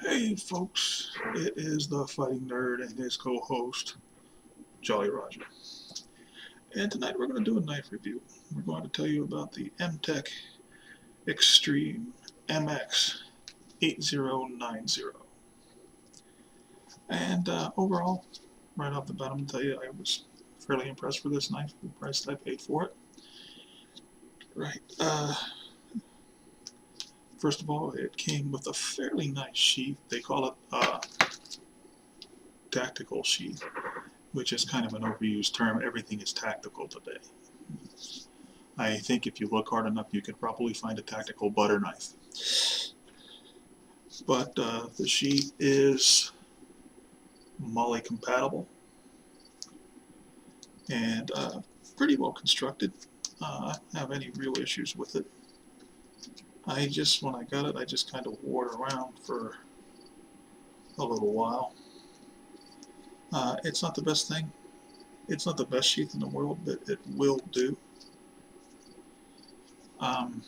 Hey folks, it is the Fighting Nerd and his co-host, Jolly Roger. And tonight we're going to do a knife review. We're going to tell you about the MTech Extreme MX8090. And overall, right off the bat, I'm going to tell you I was fairly impressed with this knife, the price that I paid for it. Right. First of all, it came with a fairly nice sheath. They call it tactical sheath, which is kind of an overused term. Everything is tactical today. I think if you look hard enough, you could probably find a tactical butter knife. But the sheath is MOLLE compatible and pretty well constructed. I don't have any real issues with it. When I got it, I just kind of wore it around for a little while. It's not the best thing. It's not the best sheath in the world, but it will do. And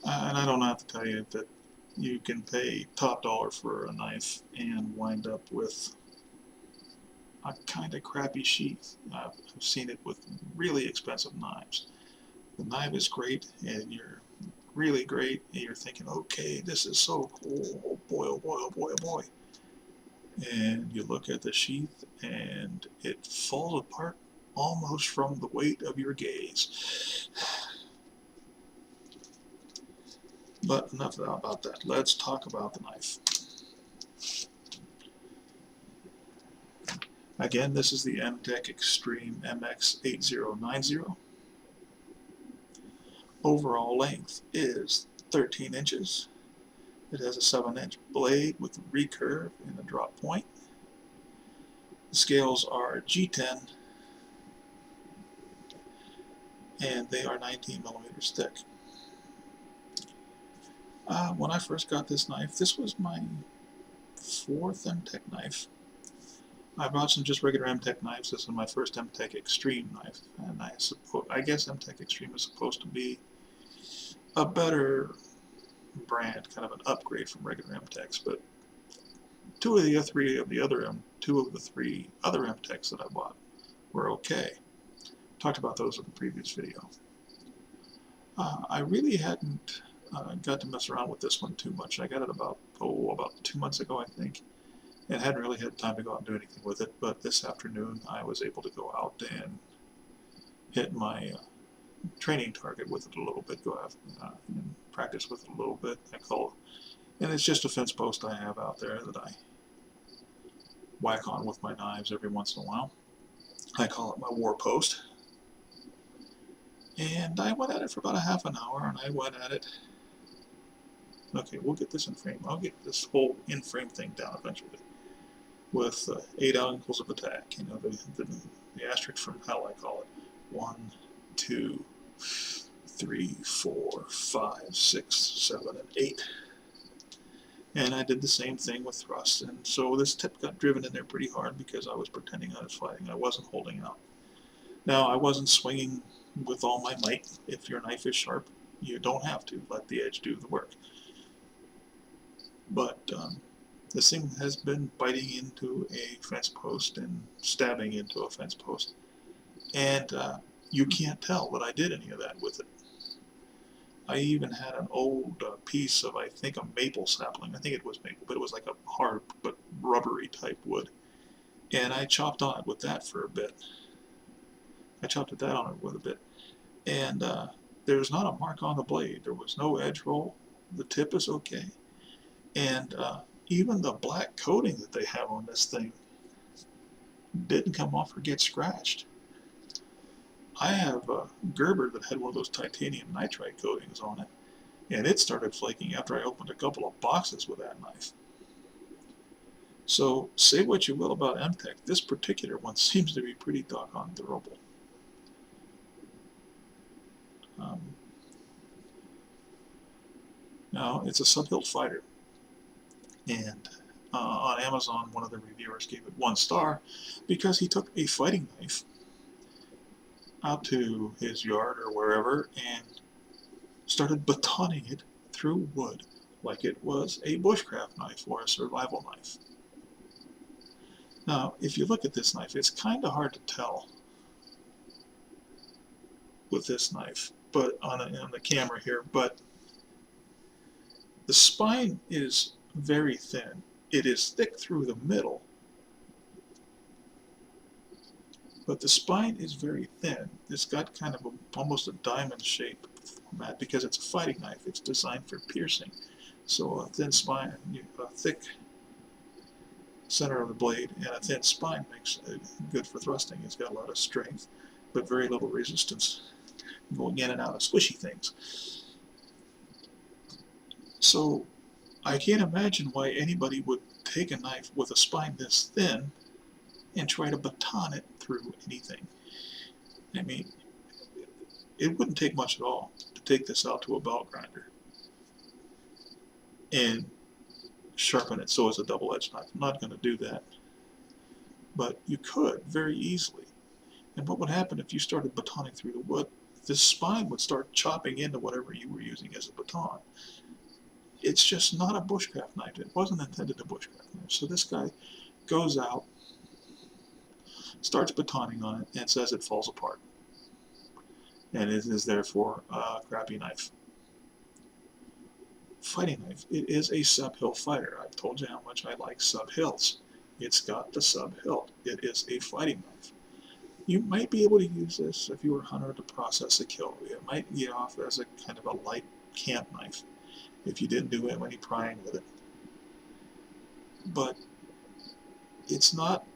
I don't have to tell you that you can pay top dollar for a knife and wind up with a kind of crappy sheath. I've seen it with really expensive knives. The knife is great, and you're really great, and you're thinking, okay, this is so cool, oh boy, oh boy, oh boy, oh boy. And you look at the sheath, and it falls apart almost from the weight of your gaze. But enough about that. Let's talk about the knife. Again, this is the MTech Extreme MX8090. Overall length is 13 inches. It has a 7-inch blade with a recurve and a drop point. The scales are G10 and they are 19 millimeters thick. When I first got this knife, this was my 4th MTech knife. I bought some just regular MTech knives. This is my first MTech Extreme knife, and I guess MTech Extreme is supposed to be a better brand, kind of an upgrade from regular MTechs. But two of the three other MTechs that I bought were okay. Talked about those in the previous video. I really hadn't got to mess around with this one too much. I got it about 2 months ago, I think, and hadn't really had time to go out and do anything with it. But this afternoon, I was able to go out and hit my training target with it a little bit, go out and practice with it a little bit. And it's just a fence post I have out there that I whack on with my knives every once in a while. I call it my war post. And I went at it for about a half an hour, and I went at it. Okay, we'll get this in frame. I'll get this whole in-frame thing down eventually with 8 angles of attack. You know, the asterisk from hell, I call it. 1, 2, 3, 4, 5, 6, 7, and 8. And I did the same thing with thrust. And so this tip got driven in there pretty hard because I was pretending I was fighting. I wasn't holding out. Now, I wasn't swinging with all my might. If your knife is sharp, you don't have to let the edge do the work. But this thing has been biting into a fence post and stabbing into a fence post. And you can't tell that I did any of that with it. I even had an old piece of, I think, a maple sapling. I think it was maple, but it was like a hard but rubbery type wood. And I chopped on it with that for a bit. And there's not a mark on the blade. There was no edge roll. The tip is okay. And even the black coating that they have on this thing didn't come off or get scratched. I have a Gerber that had one of those titanium nitride coatings on it, and it started flaking after I opened a couple of boxes with that knife. So say what you will about MTech, this particular one seems to be pretty doggone durable. Now, it's a sub-hilt fighter, and on Amazon, one of the reviewers gave it 1 star because he took a fighting knife out to his yard or wherever and started batoning it through wood like it was a bushcraft knife or a survival knife. Now, if you look at this knife, it's kind of hard to tell with this knife, but on the camera here, but the spine is very thin. It is thick through the middle, but the spine is very thin. It's got kind of almost a diamond shape format because it's a fighting knife. It's designed for piercing. So a thin spine, a thick center of the blade, and a thin spine makes it good for thrusting. It's got a lot of strength, but very little resistance going in and out of squishy things. So I can't imagine why anybody would take a knife with a spine this thin and try to baton it through anything. I mean, it wouldn't take much at all to take this out to a belt grinder and sharpen it so it's a double-edged knife. I'm not going to do that, but you could very easily. And what would happen if you started batoning through the wood? This spine would start chopping into whatever you were using as a baton. It's just not a bushcraft knife. It wasn't intended a bushcraft knife. So this guy goes out, starts batoning on it, and says it falls apart. And it is therefore a crappy knife. Fighting knife. It is a sub-hilt fighter. I've told you how much I like sub-hilts. It's got the sub-hilt. It is a fighting knife. You might be able to use this if you were a hunter to process a kill. It might get off as a kind of a light camp knife if you didn't do any prying with it. But it's not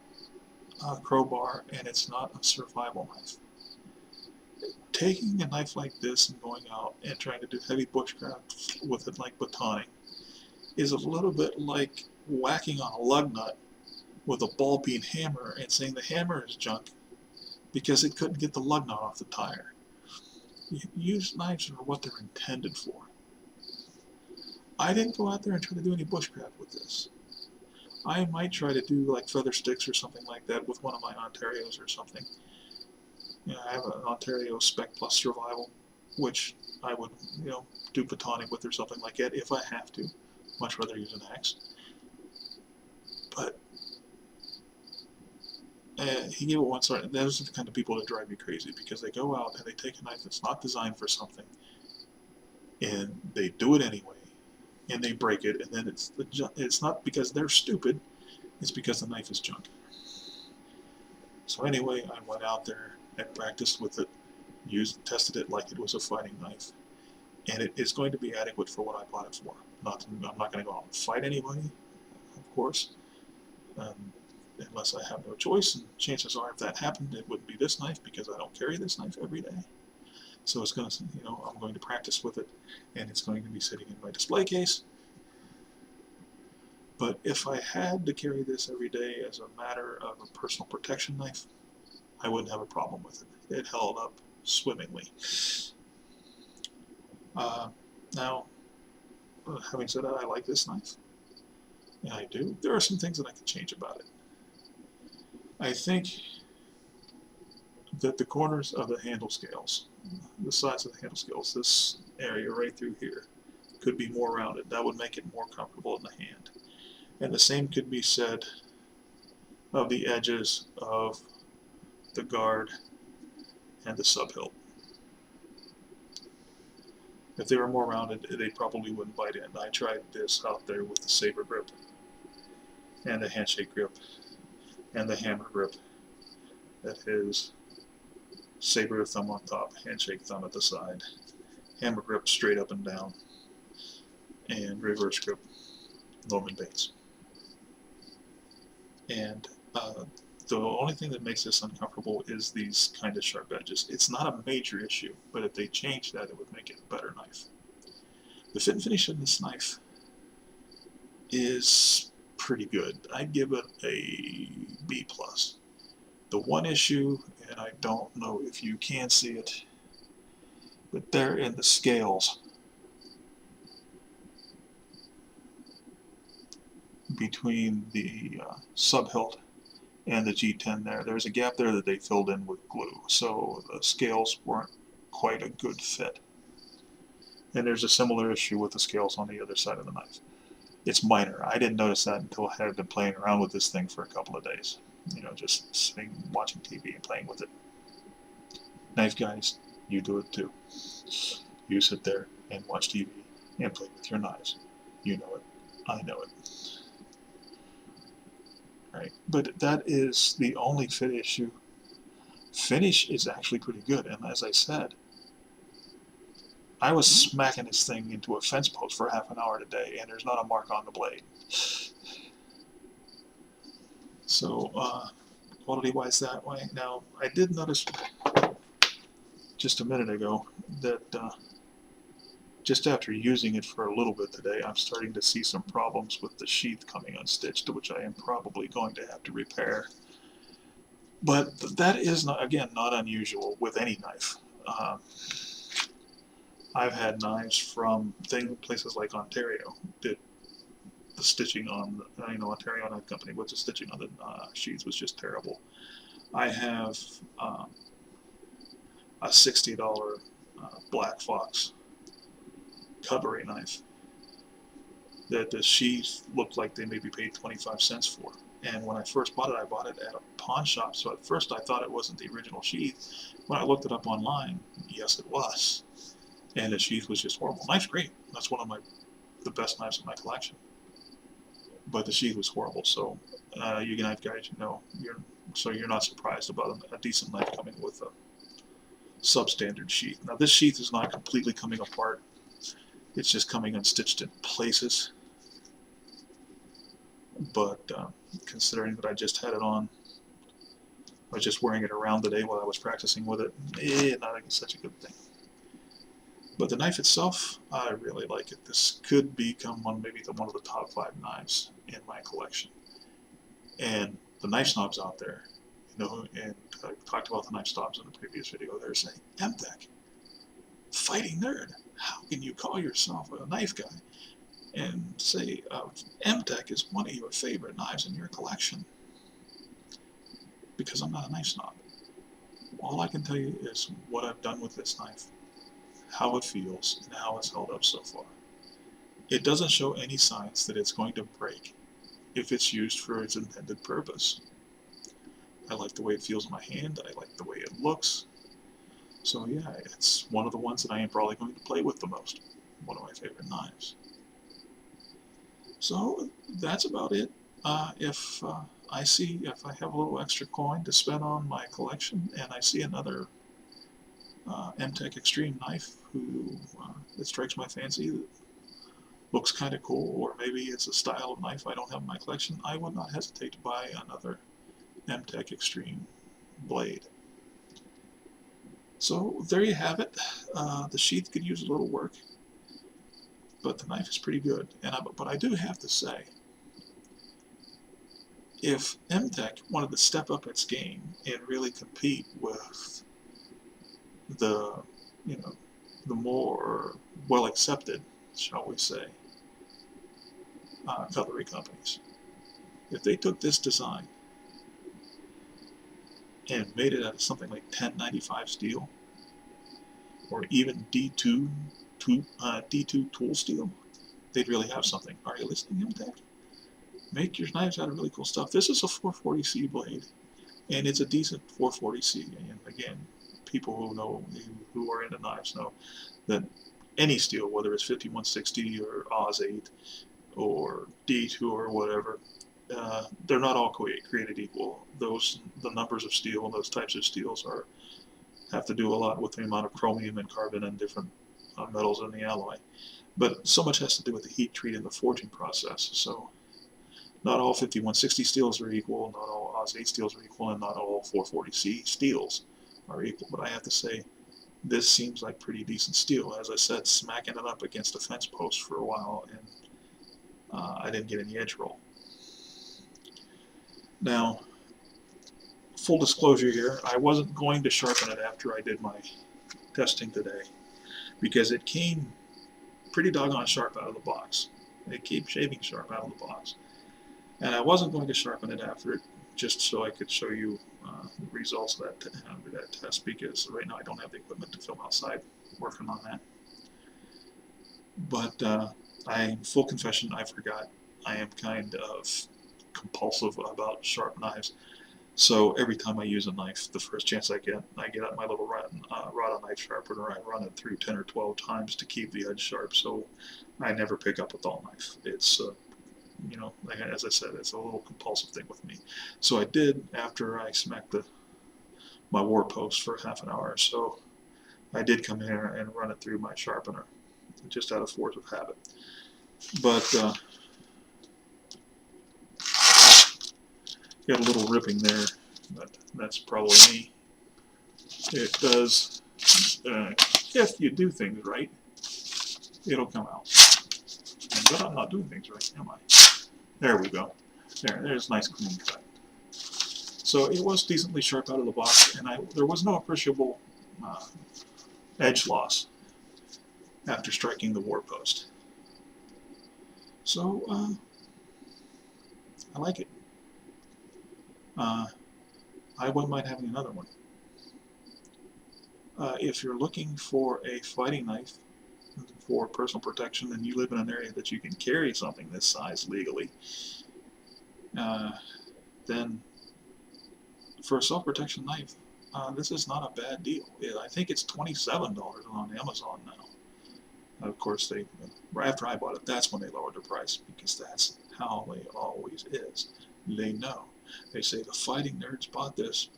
a crowbar and it's not a survival knife. Taking a knife like this and going out and trying to do heavy bushcraft with it like batoning is a little bit like whacking on a lug nut with a ball-peen hammer and saying the hammer is junk because it couldn't get the lug nut off the tire. Use knives for what they're intended for. I didn't go out there and try to do any bushcraft with this. I might try to do like feather sticks or something like that with one of my Ontarios or something. You know, I have an Ontario Spec Plus Survival, which I would, do batoning with or something like that if I have to. Much rather use an axe. But he gave it one sort. Those are the kind of people that drive me crazy because they go out and they take a knife that's not designed for something, and they do it anyway, and they break it, and then it's not because they're stupid, it's because the knife is junk. So anyway, I went out there and practiced with it, tested it like it was a fighting knife, and it is going to be adequate for what I bought it for. I'm not going to go out and fight anybody, of course, unless I have no choice, and chances are if that happened, it wouldn't be this knife because I don't carry this knife every day. So it's going to, I'm going to practice with it, and it's going to be sitting in my display case. But if I had to carry this every day as a matter of a personal protection knife, I wouldn't have a problem with it. It held up swimmingly. Now, having said that, I like this knife, and I do. There are some things that I could change about it. I think that the corners of the handle scales, the sides of the handle scales, this area right through here, could be more rounded. That would make it more comfortable in the hand. And the same could be said of the edges of the guard and the sub-hilt. If they were more rounded, they probably wouldn't bite in. I tried this out there with the saber grip and the handshake grip and the hammer grip. That is saber thumb on top, handshake thumb at the side, hammer grip straight up and down, and reverse grip, Norman Bates. And the only thing that makes this uncomfortable is these kind of sharp edges. It's not a major issue, but if they change that, it would make it a better knife. The fit and finish in this knife is pretty good. I'd give it a B+. The one issue, and I don't know if you can see it, but there in the scales between the sub-hilt and the G10 there's a gap there that they filled in with glue, so the scales weren't quite a good fit. And there's a similar issue with the scales on the other side of the knife. It's minor. I didn't notice that until I had been playing around with this thing for a couple of days. Just sitting, watching TV and playing with it. Knife guys, you do it too. You sit there and watch TV and play with your knives. You know it. I know it. Right? But that is the only fit issue. Finish is actually pretty good, and as I said, I was smacking this thing into a fence post for half an hour today, and there's not a mark on the blade. So, quality-wise that way. Now, I did notice just a minute ago that just after using it for a little bit today, I'm starting to see some problems with the sheath coming unstitched, which I am probably going to have to repair. But that is, not, again, not unusual with any knife. I've had knives from places like Ontario that the stitching on, Ontario Knife Company, with the stitching on the sheaths was just terrible. I have a $60 Black Fox cutlery knife that the sheath looked like they maybe paid 25 cents for. And when I first bought it, I bought it at a pawn shop. So at first I thought it wasn't the original sheath. When I looked it up online, yes, it was. And the sheath was just horrible. Knife's great. That's one of the best knives in my collection. But the sheath was horrible. So you knife guys, you're not surprised about a decent knife coming with a substandard sheath. Now this sheath is not completely coming apart. It's just coming unstitched in places. But considering that I just had it on, I was just wearing it around today while I was practicing with it, not such a good thing. But the knife itself, I really like it. This could become one of the top 5 knives in my collection. And the knife snobs out there, and I talked about the knife snobs in the previous video, they're saying, MTech, fighting nerd, how can you call yourself a knife guy and say MTech is one of your favorite knives in your collection? Because I'm not a knife snob. All I can tell you is what I've done with this knife, how it feels, and how it's held up so far. It doesn't show any signs that it's going to break if it's used for its intended purpose. I like the way it feels in my hand, I like the way it looks. So yeah, it's one of the ones that I am probably going to play with the most. One of my favorite knives. So that's about it. If I have a little extra coin to spend on my collection, and I see another MTech Extreme knife that strikes my fancy, that looks kind of cool, or maybe it's a style of knife I don't have in my collection, I would not hesitate to buy another MTech Extreme blade. So there you have it. The sheath could use a little work, but the knife is pretty good. But I do have to say, if MTech wanted to step up its game and really compete with the more well accepted, shall we say, cutlery companies, if they took this design and made it out of something like 1095 steel, or even D2 tool steel, they'd really have something. Are you listening, MTech? Make your knives out of really cool stuff. This is a 440C blade, and it's a decent 440C. And again, people who are into knives know that any steel, whether it's 5160 or Oz 8 or D2 or whatever, they're not all created equal. The numbers of steel and those types of steels have to do a lot with the amount of chromium and carbon and different metals in the alloy. But so much has to do with the heat treat and the forging process. So not all 5160 steels are equal, not all Oz 8 steels are equal, and not all 440C steels are equal. But I have to say, this seems like pretty decent steel. As I said, smacking it up against a fence post for a while, and I didn't get any edge roll. Now, full disclosure here, I wasn't going to sharpen it after I did my testing today, because it came pretty doggone sharp out of the box. It came shaving sharp out of the box. And I wasn't going to sharpen it after it, just so I could show you the results of that test, because right now I don't have the equipment to film outside working on that. But full confession, I forgot. I am kind of compulsive about sharp knives. So every time I use a knife, the first chance I get out my little rod knife sharpener. I run it through 10 or 12 times to keep the edge sharp. So I never pick up a dull knife. It's as I said, it's a little compulsive thing with me. So I did after I smacked my war post for half an hour or so. I did come in here and run it through my sharpener, just out of force of habit. But got a little ripping there, but that's probably me. It does, if you do things right, it'll come out. But I'm not doing things right, am I? There we go. There's nice clean cut. So it was decently sharp out of the box, and there was no appreciable edge loss after striking the war post. So I like it. I wouldn't mind having another one. If you're looking for a fighting knife for personal protection and you live in an area that you can carry something this size legally, then for a self-protection knife, this is not a bad deal. I think it's $27 on Amazon now. Of course, after I bought it, that's when they lowered the price, because that's how they always is. They know. They say the fighting nerds bought this.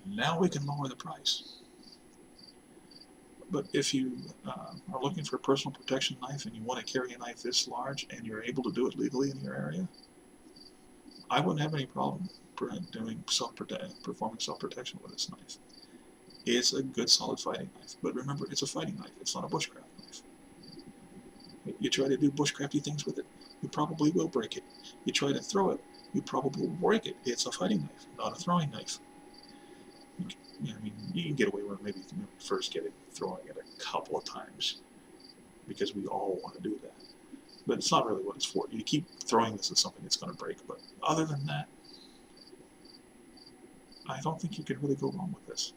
Now we can lower the price. But if you are looking for a personal protection knife and you want to carry a knife this large and you're able to do it legally in your area, I wouldn't have any problem performing self-protection with this knife. It's a good solid fighting knife, but remember, it's a fighting knife. It's not a bushcraft knife. You try to do bushcrafty things with it, you probably will break it. You try to throw it, you probably will break it. It's a fighting knife, not a throwing knife. You can get away with maybe first get it throwing it a couple of times, because we all want to do that. But it's not really what it's for. You keep throwing this at something that's going to break. But other than that, I don't think you can really go wrong with this.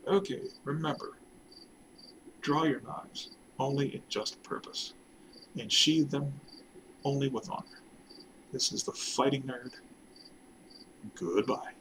Okay, remember, draw your knives only in just purpose, and sheathe them only with honor. This is the Fighting Nerd. Goodbye.